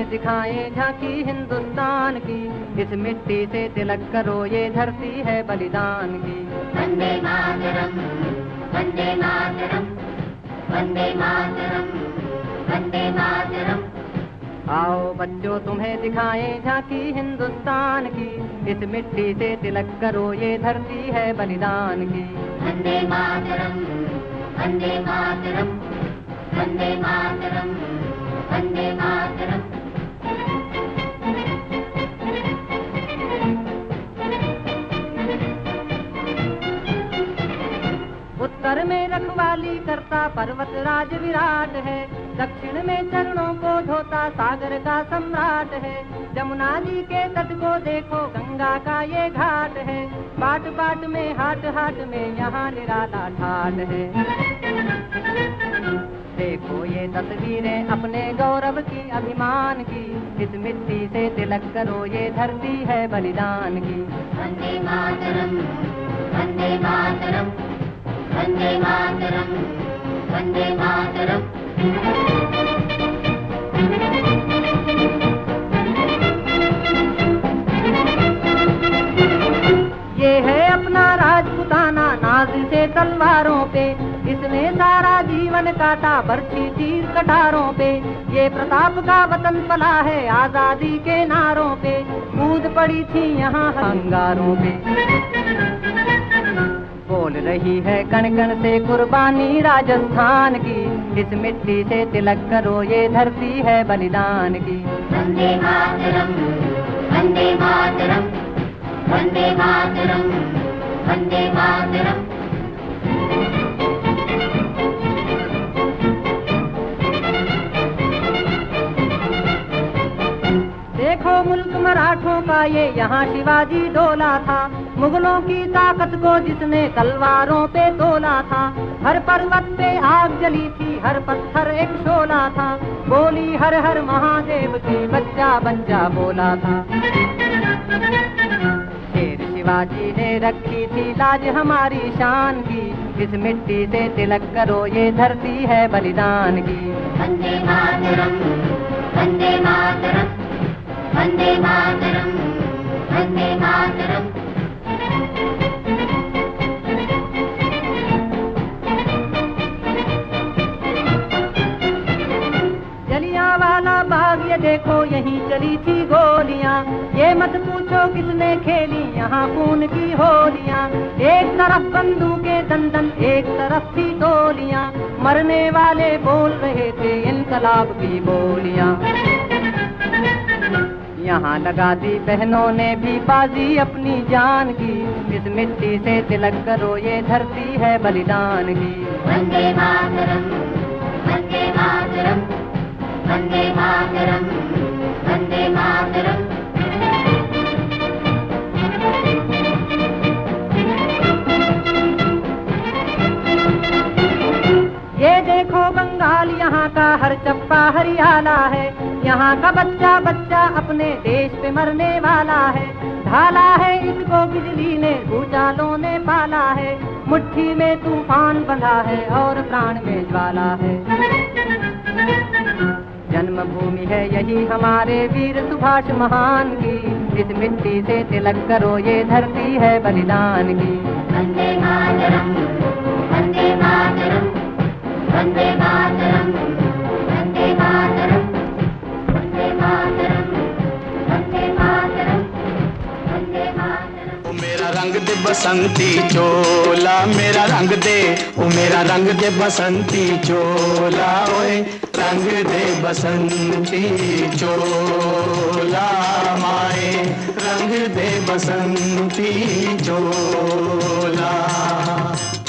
तुम्हें दिखाएं झांकी हिंदुस्तान की, इस मिट्टी से तिलक करो ये धरती है बलिदान की। वंदे मातरम, वंदे मातरम, वंदे मातरम, वंदे मातरम। आओ बच्चों तुम्हें दिखाएं झांकी हिंदुस्तान की, इस मिट्टी से तिलक करो ये धरती है बलिदान की। वंदे मातरम, वंदे मातरम, वंदे मातरम, वंदे मातरम। उत्तर में रखवाली करता पर्वत राज विराट है, दक्षिण में चरणों को धोता सागर का सम्राट है। जमुना जी के तट को देखो गंगा का ये घाट है, बाट बाट में हाट हाट में यहाँ निराला ठाट है। देखो ये तस्वीरें अपने गौरव की अभिमान की, इस मिट्टी से तिलक करो ये धरती है बलिदान की। वंदे मातरम, वंदे मातरम, वंदे मातरम, वंदे मातरम। ये है अपना राजपुताना नाज से तलवारों पे, इसने सारा जीवन काटा बरछी तीर कटारों पे। ये प्रताप का वतन पला है आजादी के नारों पे, कूद पड़ी थी यहाँ अंगारों पे। बोल रही है कण कण से कुर्बानी राजस्थान की, इस मिट्टी से तिलक करो ये धरती है बलिदान की। वंदे मातरम, वंदे मातरम, वंदे मातरम, वंदे मातरम। देखो मुल्क मराठों का ये यहाँ शिवाजी डोला था, मुगलों की ताकत को जिसने तलवारों पे तोला था। हर पर्वत पे आग जली थी, हर पत्थर एक शोला था, बोली हर हर महादेव की बच्चा बच्चा बोला था। शेर शिवाजी ने रखी थी लाज हमारी शान की, इस मिट्टी से तिलक करो ये धरती है बलिदान की। वंदे मातरम, वंदे मातरम, वंदे मातरम, वंदे मातरम। जलियांवाला बाग ये देखो यहीं चली थी गोलियां, ये मत पूछो किसने खेली यहाँ खून की होलियां। एक तरफ बंदूकें दंदन एक तरफ थी गोलियां, मरने वाले बोल रहे थे इनकलाब की बोलियां। यहाँ लगा दी बहनों ने भी बाजी अपनी जान की, इस मिट्टी से तिलक करो ये धरती है बलिदान की। वंदे मातरम, वंदे मातरम, वंदे मातरम, वंदे मातरम। ये देखो बंगाल यहाँ का हर चप्पा हरियाला है, यहाँ का बच्चा बच्चा अपने देश पे मरने वाला है। ढाला है इसको बिजली ने भूचालों ने पाला है, मुट्ठी में तूफान बंधा है और प्राण में ज्वाला है। जन्मभूमि है यही हमारे वीर सुभाष महान की, इस मिट्टी से तिलक करो ये धरती है बलिदान की। वंदे मातरम, वंदे मातरम, वंदे मातरम, वंदे मातरम, वंदे मातरम, वंदे मातरम, वंदे मातरम। ओ मेरा रंग दे बसंती चोला, मेरा रंग दे, ओ मेरा रंग दे बसंती चोला, ओए रंग दे बसंती चोला माए, रंग दे बसंती चोला।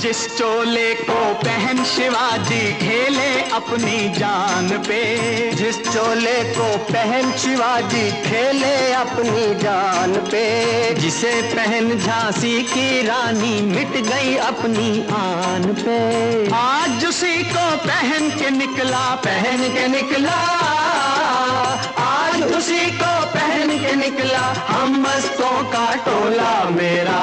जिस चोले को पहन शिवाजी खेले अपनी जान पे, जिस चोले को पहन शिवाजी खेले अपनी जान पे, जिसे पहन झांसी की रानी मिट गई अपनी आन पे। आज उसी को पहन के निकला, पहन के निकला, आज उसी को पहन के निकला हम मस्तों का टोला। मेरा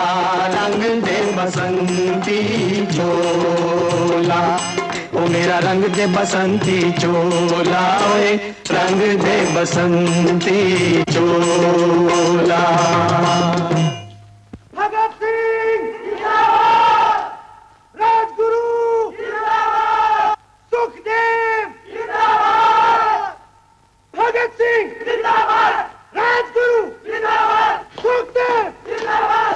रंग दे बसंती चोला, ओ मेरा रंग दे बसंती चोला, ओए रंग दे बसंती चोला। भगत सिंह जिंदाबाद, राजगुरु जिंदाबाद, सुखदेव जिंदाबाद, भगत सिंह जिंदाबाद, राजगुरु जिंदाबाद, सुखदेव जिंदाबाद।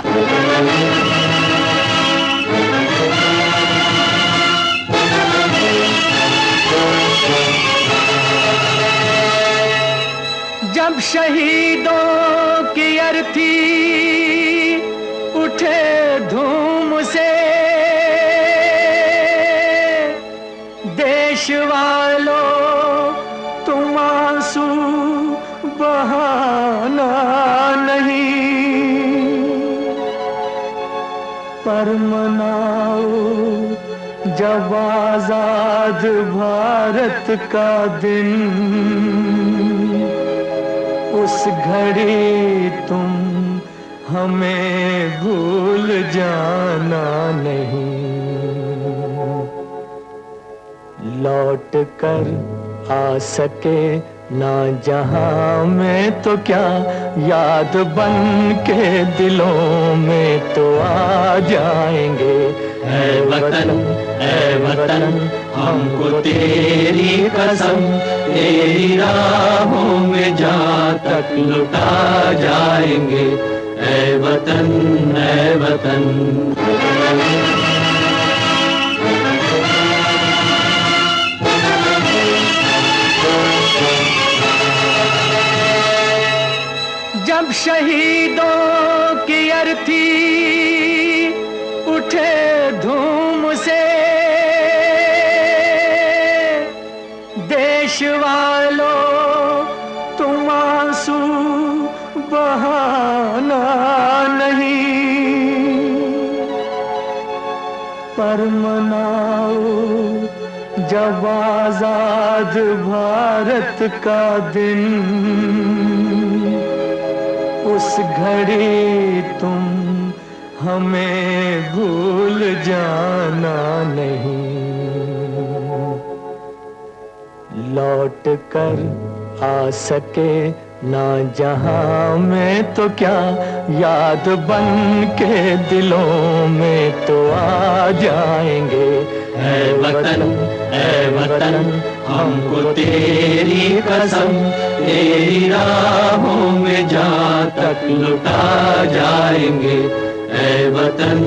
जब शहीदों की अर्थी उठे धूम से, देश वालों तुम आंसू बहाना नहीं, पर मनाओ जब आजाद भारत का दिन, उस घड़ी तुम हमें भूल जाना नहीं। लौट कर आ सके ना जहां में तो क्या, याद बन के दिलों में तो आ जाएंगे। ऐ वतन हमको तेरी कसम, तेरी राहों में जहाँ तक लुटा जाएंगे। ऐ वतन जब शहीदों की अर्थी उठे धूम से, देश वालों तुम आंसू बहाना नहीं, पर मनाओ जब आजाद भारत का दिन, उस घड़ी तुम हमें भूल जाना नहीं। लौट कर आ सके ना जहां में तो क्या, याद बन के दिलों में तो आ जाएंगे। ऐ वतन हमको तेरी कसम, तेरी राहों में जहाँ तक लुटा जाएंगे। ऐ वतन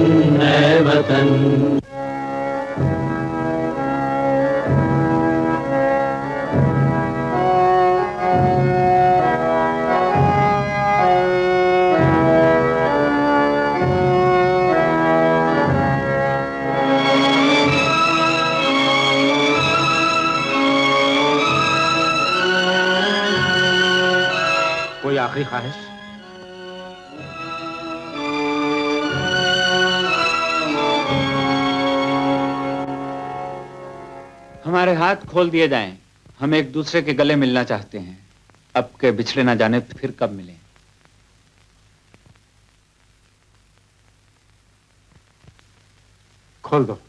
कोई आखिरी ख्वाहिश? हमारे हाथ खोल दिए जाएं, हम एक दूसरे के गले मिलना चाहते हैं। अब के बिछड़े ना जाने फिर कब मिलें। खोल दो।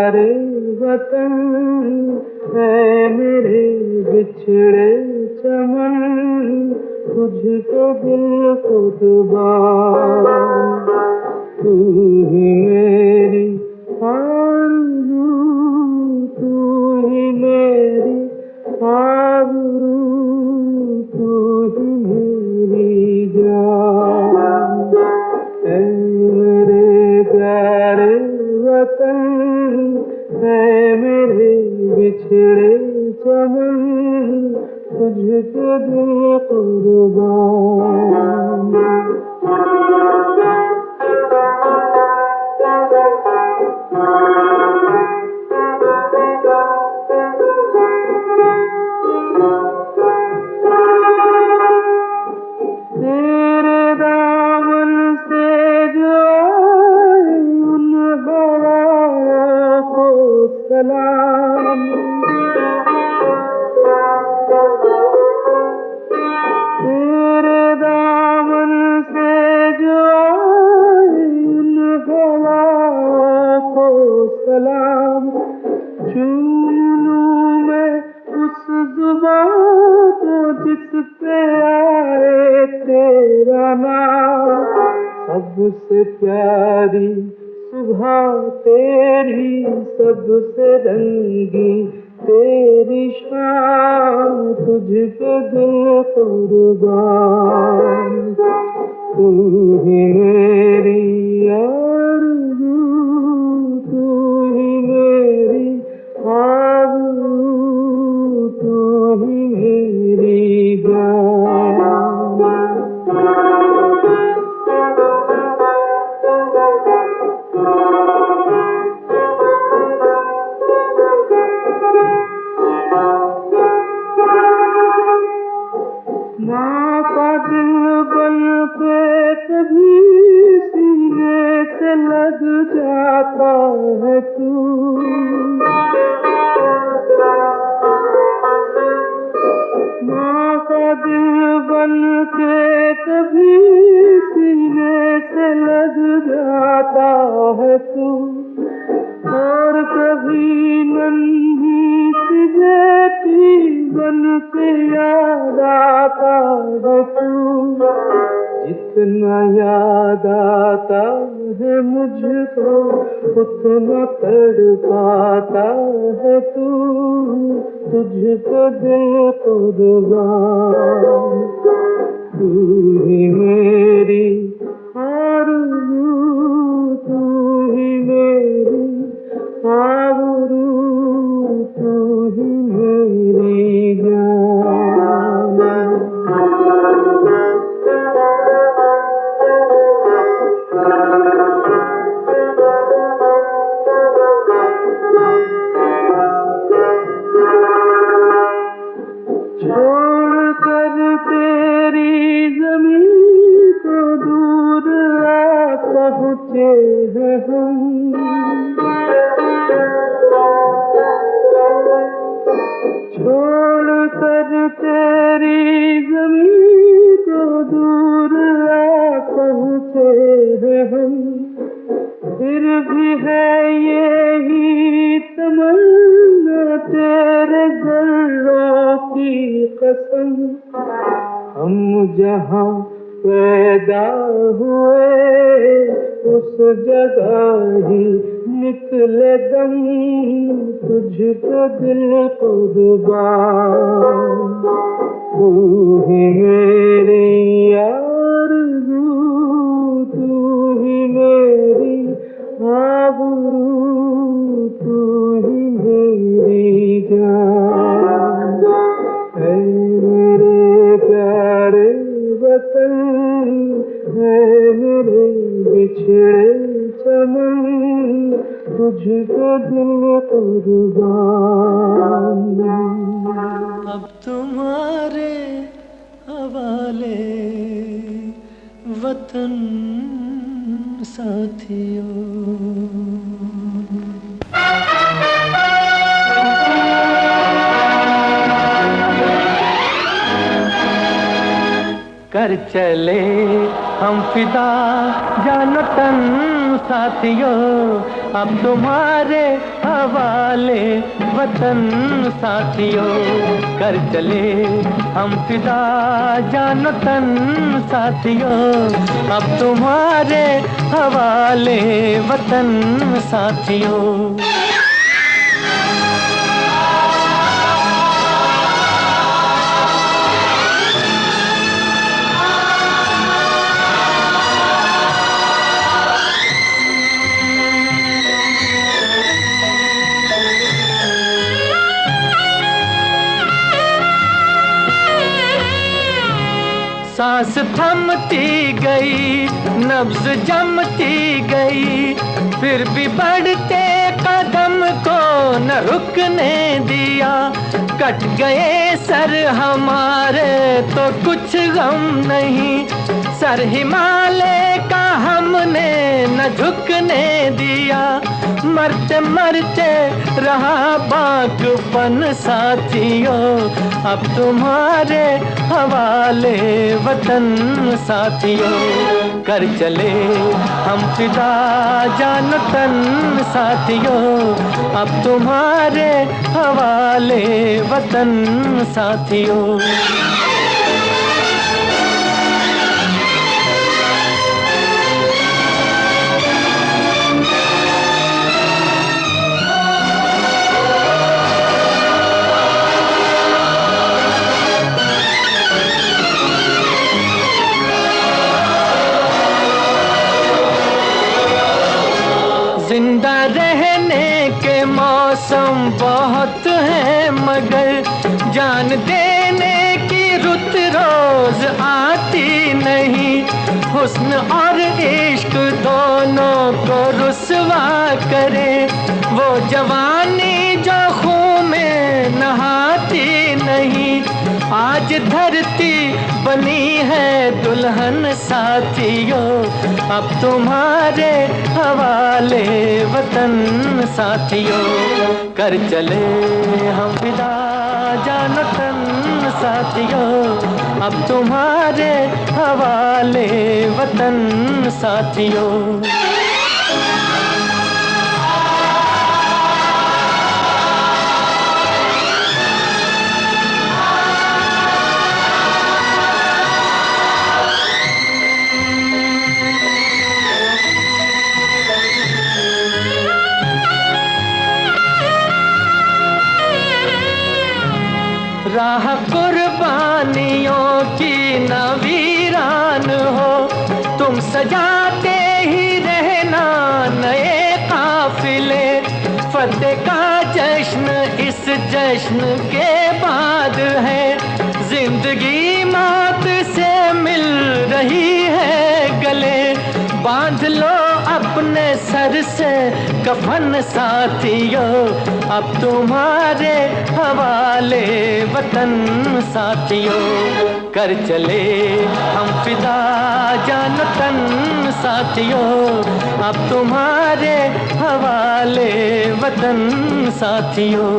प्यारे वतन है मेरे बिछड़े चमन, तुझको दिल कुर्बान, तू ही मेरी आरज़ू, तू ही मेरी आबरू, तू ही मेरी जान। ऐ मेरे प्यारे वतन है मेरे बिछड़े चमन, तुझको दिल कुर्बान। तेरे दामन से जो उन हवाओं को सलाम, तेरे दामन से जो उन हवाओं को सलाम, चूम लूं मैं उस जुबां को जिस पे आए तेरा नाम। सबसे प्यारी सुबह तेरी, सबसे रंगी तेरी शाम, तुझ पे दिल कुर्बान, तू ही मेरी आरज़ू, तू ही मेरी आबरू, तू ही मेरी जान। माँ का दिल बन के कभी सीने से लग जाता है तू, माँ का दिल बन के कभी सीने से लग जाता है तू, और कभी नन्ही सी बेटी बन के याद आता है तू। जितना याद आता है मुझको उतना तड़पाता है तू, तुझको दिल कुर्बान, तू ही मेरी आरज़ू, तू ही मेरी आबरू, तू ही मेरी जान। छोड़ कर तेरी ज़मीं को दूर आ पहुँचे हैं हम, छोड़ कर तेरी ज़मीं को दूर आ पहुँचे हैं हम, फिर भी है यही तमन्ना तेरे ज़र्रों की कसम, हम जहाँ पैदा हुए उस जगह ही निकले दम, तुझको दिल कुर्बान, तू ही मेरी आरज़ू, तू ही मेरी आबरू, तू ही मेरी जान। ऐ मेरे प्यारे वतन है मेरे बिछड़े चमन, तुझको दिल कुर्बान। अब तुम्हारे हवाले वतन साथियों। कर चले हम फिदा जानो तन साथियों, अब तुम्हारे हवाले वतन साथियों, कर चले हम फिदा जानो तन साथियों, अब तुम्हारे हवाले वतन साथियों। सांस थमती गई, नब्ज जमती गई, फिर भी बढ़ते कदम को न रुकने दिया। कट गए सर हमारे तो कुछ गम नहीं, सर हिमालय का हमने न झुकने दिया। मरते मरते रहा बाकपन साथियों, अब तुम्हारे हवाले वतन साथियों, कर चले हम फिदा जानो तन साथियों, अब तुम्हारे हवाले वतन साथियों। जिंदा रहने के मौसम बहुत हैं, मगर जान देने की रुत रोज आती नहीं। हुस्न और इश्क दोनों को रुसवा करे, वो जवानी जो खून में नहाती नहीं। आज धरती बनी है दुल्हन साथियों, अब तुम्हारे हवाले वतन साथियों, कर चले हम विदा जानो तन साथियों, अब तुम्हारे हवाले वतन साथियों। राह कुर्बानियों की न वीरान हो, तुम सजाते ही रहना नए काफिले। फतेह का जश्न इस जश्न के बाद है, जिंदगी मौत से मिल रही है गले। बांध लो अपने सर से कफन साथियों, अब तुम्हारे हवाले वतन साथियों, कर चले हम फिदा जानो तन साथियों, अब तुम्हारे हवाले वतन साथियों।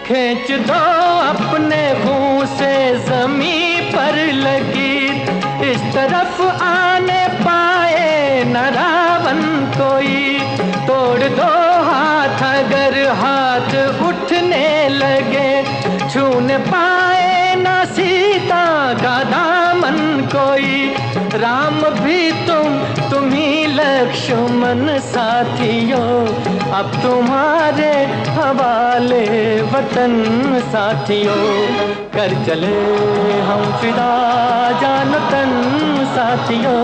खींच दो अपने मुंह से जमीन पर लगी, इस तरफ आने पाए न रावण कोई। तोड़ दो हाथ अगर हाथ उठने लगे, छूने पाए न सीता का दामन कोई। राम भी तुम ही लक्ष्मण साथियों, अब तुम्हारे हवाले वतन साथियों, कर चले हम फिदा जानो तन साथियों,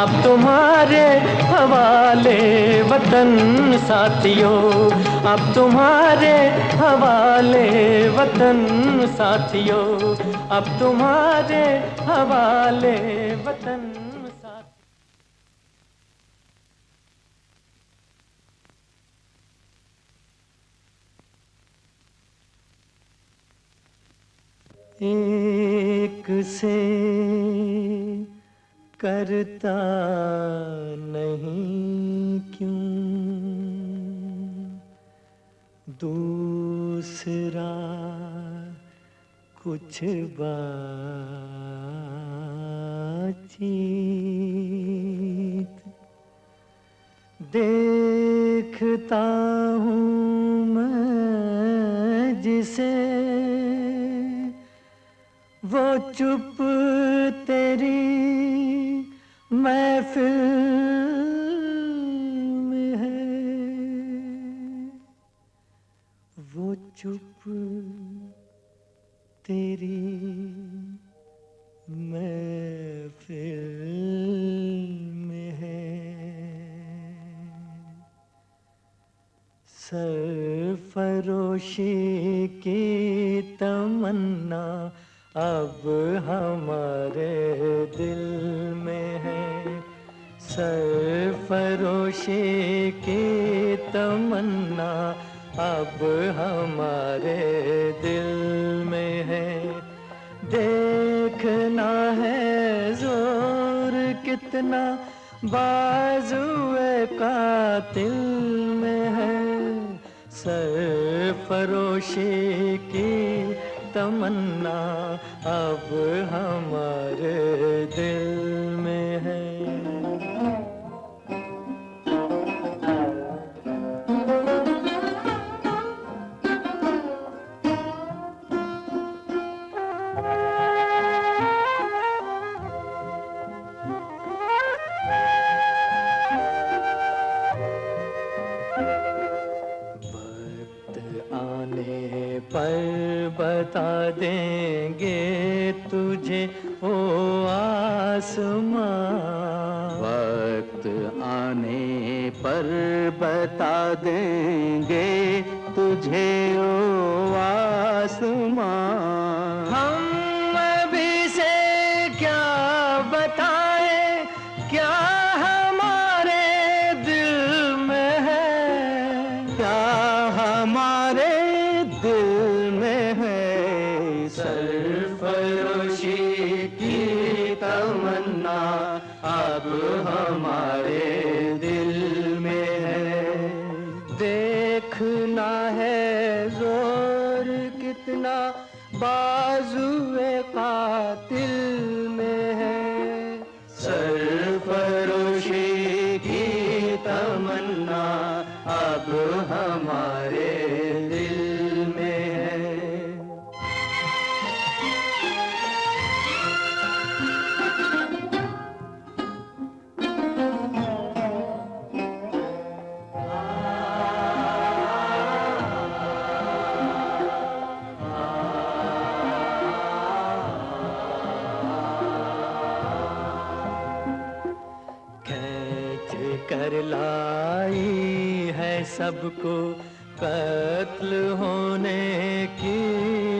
अब तुम्हारे हवाले वतन साथियों, अब तुम्हारे हवाले वतन साथियों, अब तुम्हारे हवाले वतन साथियों। एक से करता नहीं क्यों दूसरा कुछ बातचीत। देखता हूँ मैं जिसे वो चुप तेरी महफिल में है, वो चुप तेरी महफिल में है। सरफरोशी की तमन्ना अब हमारे दिल में है। सरफरोशी की तमन्ना अब हमारे दिल में है। देखना है जोर कितना बाजुए कातिल में है। सरफरोशी की तमन्ना अब हमारे दिल में है। पर बता देंगे तुझे ओ आसमां। वक्त आने पर बता देंगे तुझे ओ आसमां। हम अभी से क्या बताएं, क्या हमारे दिल में है, क्या हमारे दिल में है। सरफरोशी की तमन्ना अब हमारे दिल में है। देखना है जोर कितना बाजुए कातिल में है। सरफरोशी की तमन्ना अब हमारे दिल में है। कर लाई है सबको कत्ल होने की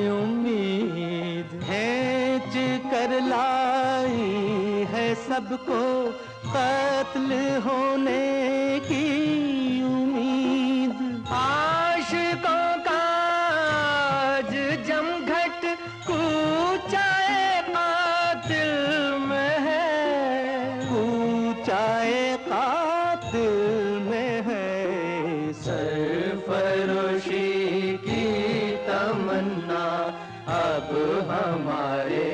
उम्मीद। खींच कर लाई है सबको कत्ल होने की उम्मीद। आशिकों का आज जमघट कूचाए कातिल में है, कूचाए कातिल में है। सरफरोशी की तमन्ना अब हमारे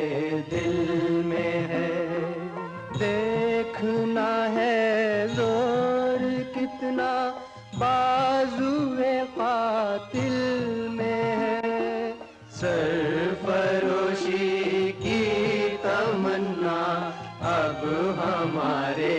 दिल में है। देखना है जोर कितना बाजुए कातिल में है। सरफरोशी की तमन्ना अब हमारे